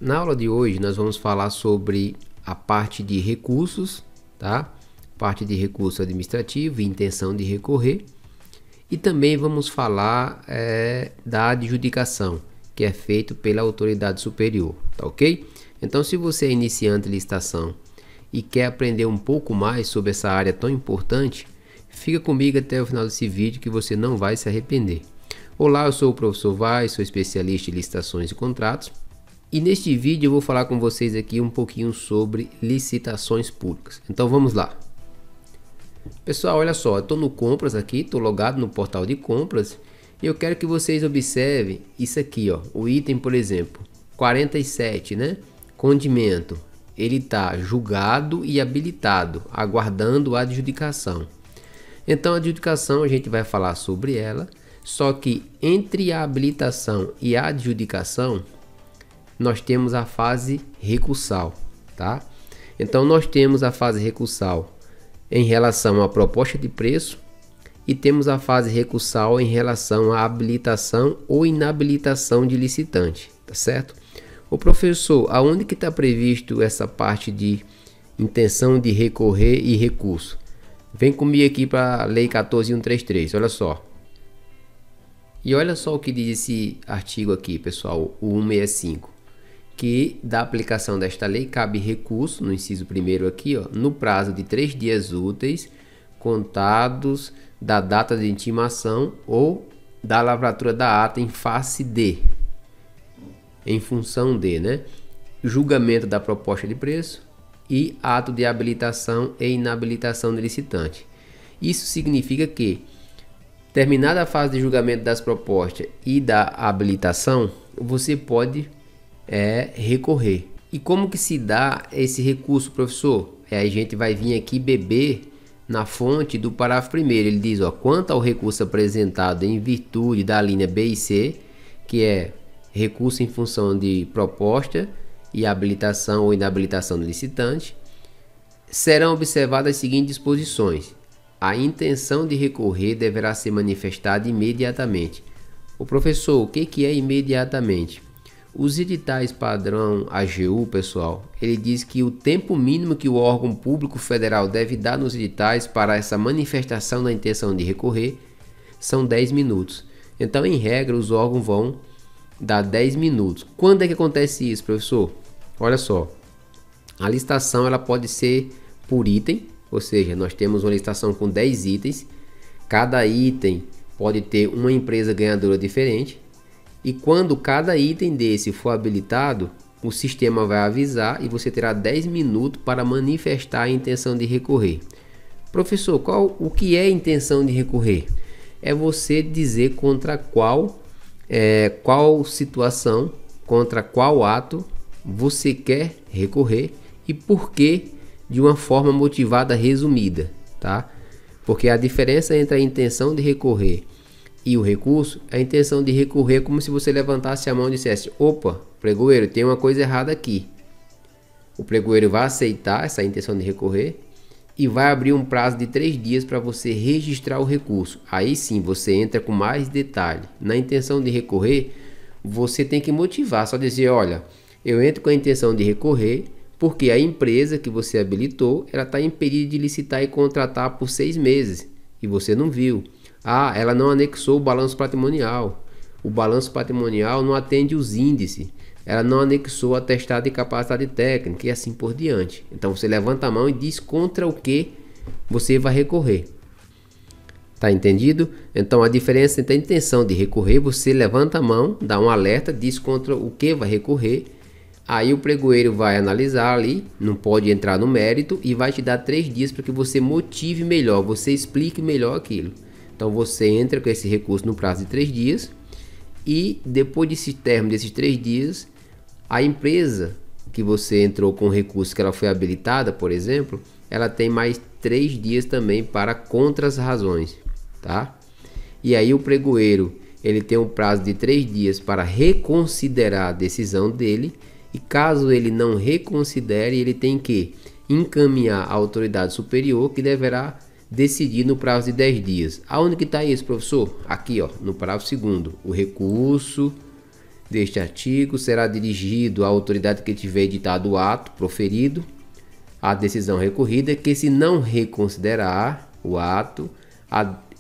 Na aula de hoje nós vamos falar sobre a parte de recursos, tá? Parte de recurso administrativo e intenção de recorrer. E também vamos falar da adjudicação, que é feito pela autoridade superior, tá ok? Então, se você é iniciante em licitação e quer aprender um pouco mais sobre essa área tão importante, fica comigo até o final desse vídeo que você não vai se arrepender. Olá, eu sou o professor Vaz, sou especialista em licitações e contratos. E neste vídeo eu vou falar com vocês aqui um pouquinho sobre licitações públicas. Então vamos lá. Pessoal, olha só, eu estou no Compras aqui, estou logado no portal de compras. E eu quero que vocês observem isso aqui, ó. O item, por exemplo, 47, né? Condimento. Ele está julgado e habilitado, aguardando a adjudicação. Então a adjudicação a gente vai falar sobre ela. Só que entre a habilitação e a adjudicação, nós temos a fase recursal, tá? Então nós temos a fase recursal em relação à proposta de preço e temos a fase recursal em relação à habilitação ou inabilitação de licitante, tá certo? O professor, aonde que está previsto essa parte de intenção de recorrer e recurso? Vem comigo aqui para a Lei 14.133, olha só. E olha só o que diz esse artigo aqui, pessoal, o 165. Que da aplicação desta lei cabe recurso, no inciso 1º aqui, ó, no prazo de 3 dias úteis, contados da data de intimação ou da lavratura da ata em face de, em função de, né, julgamento da proposta de preço e ato de habilitação e inabilitação do licitante. Isso significa que, terminada a fase de julgamento das propostas e da habilitação, você pode recorrer. E como que se dá esse recurso, professor? A gente vai vir aqui beber na fonte do parágrafo 1º. Ele diz, ó, quanto ao recurso apresentado em virtude da linha B e C, que é recurso em função de proposta e habilitação ou inabilitação do licitante, serão observadas as seguintes disposições. A intenção de recorrer deverá ser manifestada imediatamente. O professor, o que é imediatamente? Os editais padrão AGU, pessoal, ele diz que o tempo mínimo que o órgão público federal deve dar nos editais para essa manifestação da intenção de recorrer são 10 minutos. Então, em regra, os órgãos vão dar 10 minutos. Quando é que acontece isso, professor? Olha só, a licitação ela pode ser por item, ou seja, nós temos uma licitação com 10 itens, cada item pode ter uma empresa ganhadora diferente. E quando cada item desse for habilitado, o sistema vai avisar e você terá 10 minutos para manifestar a intenção de recorrer. Professor, o que é intenção de recorrer? É você dizer contra qual situação, contra qual ato você quer recorrer e por que, de uma forma motivada resumida, tá? Porque a diferença entre a intenção de recorrer e o recurso, a intenção de recorrer é como se você levantasse a mão e dissesse, opa, pregoeiro, tem uma coisa errada aqui. O pregoeiro vai aceitar essa intenção de recorrer e vai abrir um prazo de 3 dias para você registrar o recurso. Aí sim, você entra com mais detalhe. Na intenção de recorrer, você tem que motivar, só dizer, olha, eu entro com a intenção de recorrer porque a empresa que você habilitou, ela está impedida de licitar e contratar por 6 meses e você não viu. Ah, ela não anexou o balanço patrimonial. O balanço patrimonial não atende os índices. Ela não anexou o atestado de capacidade técnica e assim por diante. Então você levanta a mão e diz contra o que você vai recorrer. Tá entendido? Então a diferença entre a intenção de recorrer, você levanta a mão, dá um alerta, diz contra o que vai recorrer. Aí o pregoeiro vai analisar ali, não pode entrar no mérito e vai te dar 3 dias para que você motive melhor, você explique melhor aquilo. Então você entra com esse recurso no prazo de 3 dias e depois desse término desses 3 dias, a empresa que você entrou com o recurso que ela foi habilitada, por exemplo, ela tem mais 3 dias também para contra as razões, tá? E aí o pregoeiro, ele tem um prazo de 3 dias para reconsiderar a decisão dele e caso ele não reconsidere, ele tem que encaminhar à autoridade superior que deverá decidir no prazo de 10 dias. Aonde que está isso, professor? Aqui, ó, no parágrafo 2º. O recurso deste artigo será dirigido à autoridade que tiver editado o ato proferido, a decisão recorrida, que se não reconsiderar o ato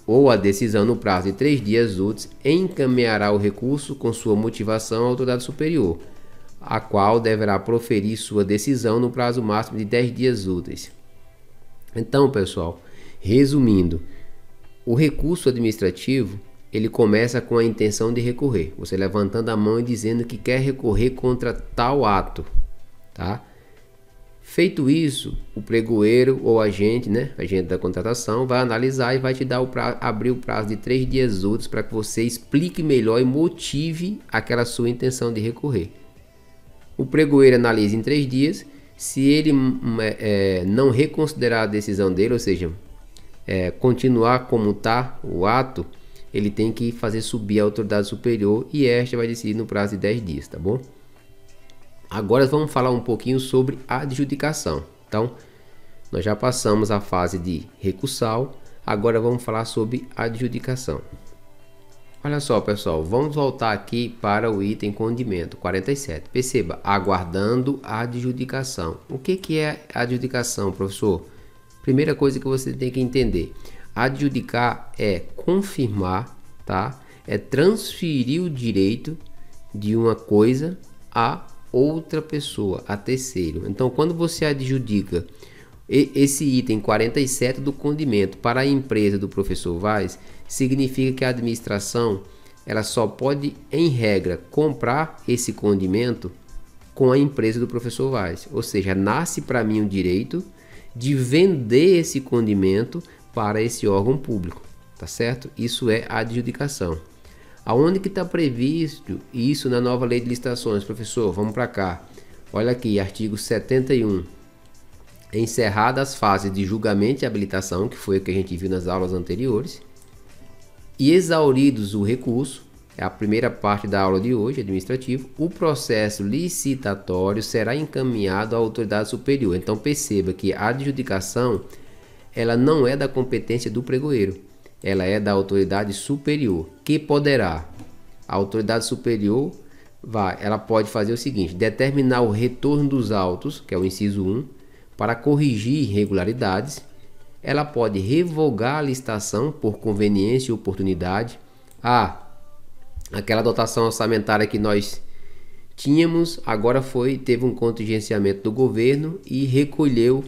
ou a decisão no prazo de 3 dias úteis, encaminhará o recurso com sua motivação à autoridade superior, a qual deverá proferir sua decisão no prazo máximo de 10 dias úteis. Então, pessoal, resumindo, o recurso administrativo, ele começa com a intenção de recorrer, você levantando a mão e dizendo que quer recorrer contra tal ato, tá? Feito isso, o pregoeiro ou agente, agente da contratação, vai analisar e vai te dar abrir o prazo de 3 dias úteis para que você explique melhor e motive aquela sua intenção de recorrer. O pregoeiro analisa em 3 dias, se ele não reconsiderar a decisão dele, ou seja, continuar como está o ato, ele tem que fazer subir a autoridade superior e esta vai decidir no prazo de 10 dias, tá bom? Agora vamos falar um pouquinho sobre adjudicação. Então, nós já passamos a fase de recursal, agora vamos falar sobre adjudicação. Olha só, pessoal, vamos voltar aqui para o item condimento 47. Perceba, aguardando a adjudicação. O que é adjudicação, professor? Primeira coisa que você tem que entender. Adjudicar é confirmar, tá? É transferir o direito de uma coisa a outra pessoa, a terceiro. Então, quando você adjudica esse item 47 do condimento para a empresa do professor Vaz, significa que a administração ela só pode, em regra, comprar esse condimento com a empresa do professor Vaz. Ou seja, nasce para mim o direito de vender esse condimento para esse órgão público, tá certo? Isso é adjudicação. Aonde que está previsto isso na nova lei de licitações, professor? Vamos para cá. Olha aqui, artigo 71. Encerradas as fases de julgamento e habilitação, que foi o que a gente viu nas aulas anteriores, e exauridos o recurso, é a primeira parte da aula de hoje, administrativo, o processo licitatório será encaminhado à autoridade superior. Então perceba que a adjudicação ela não é da competência do pregoeiro, ela é da autoridade superior, que poderá, a autoridade superior ela pode fazer o seguinte: determinar o retorno dos autos, que é o inciso 1, para corrigir irregularidades. Ela pode revogar a licitação por conveniência e oportunidade. Aquela dotação orçamentária que nós tínhamos, agora teve um contingenciamento do governo e recolheu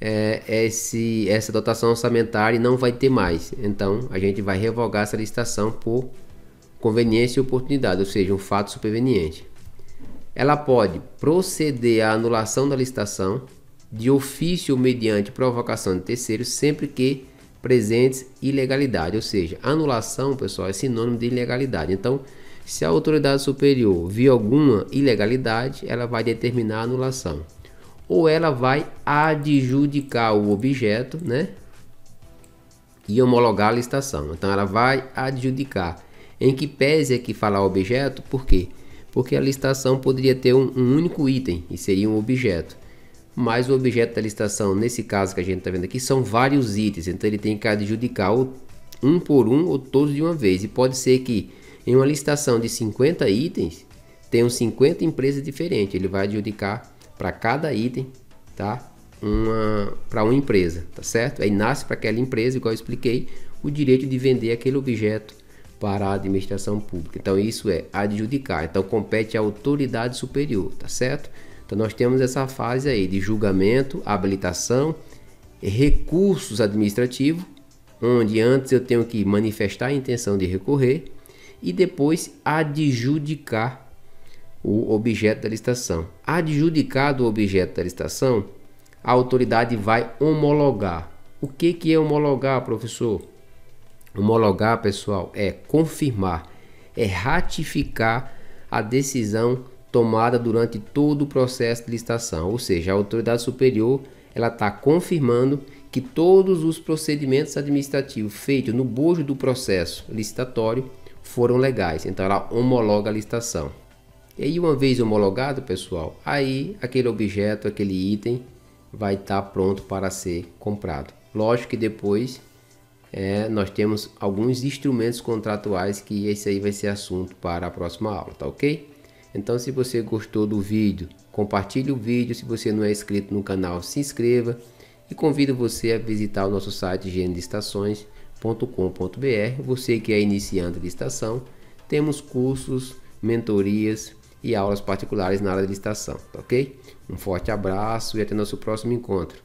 essa dotação orçamentária e não vai ter mais. Então a gente vai revogar essa licitação por conveniência e oportunidade, ou seja, um fato superveniente. Ela pode proceder à anulação da licitação de ofício ou mediante provocação de terceiros, sempre que presentes ilegalidade, ou seja, anulação, pessoal, é sinônimo de ilegalidade. Então, se a autoridade superior viu alguma ilegalidade, ela vai determinar a anulação. Ou ela vai adjudicar o objeto, e homologar a licitação. Então ela vai adjudicar. Em que pese aqui falar objeto, por quê? Porque a licitação poderia ter um único item e seria um objeto. Mas o objeto da licitação, nesse caso que a gente está vendo aqui, são vários itens. Então ele tem que adjudicar um por um ou todos de uma vez. E pode ser que em uma licitação de 50 itens, tenham 50 empresas diferentes. Ele vai adjudicar para cada item, tá? Para uma empresa, tá certo? Aí nasce para aquela empresa, igual eu expliquei, o direito de vender aquele objeto para a administração pública. Então isso é adjudicar. Então compete à autoridade superior, tá certo? Então nós temos essa fase aí de julgamento, habilitação, recursos administrativos, onde antes eu tenho que manifestar a intenção de recorrer e depois adjudicar o objeto da licitação. Adjudicado o objeto da licitação, a autoridade vai homologar. O que é homologar, professor? Homologar, pessoal, é confirmar, é ratificar a decisão tomada durante todo o processo de licitação. Ou seja, a autoridade superior ela está confirmando que todos os procedimentos administrativos feitos no bojo do processo licitatório foram legais. Então ela homologa a licitação. E aí, uma vez homologado, pessoal, aí aquele objeto, aquele item vai estar pronto para ser comprado. Lógico que depois nós temos alguns instrumentos contratuais que esse aí vai ser assunto para a próxima aula, tá ok? Então, se você gostou do vídeo, compartilhe o vídeo. Se você não é inscrito no canal, se inscreva. E convido você a visitar o nosso site higienedistações.com.br. Você que é iniciante de estação, temos cursos, mentorias e aulas particulares na área de licitação, tá ok? Um forte abraço e até nosso próximo encontro.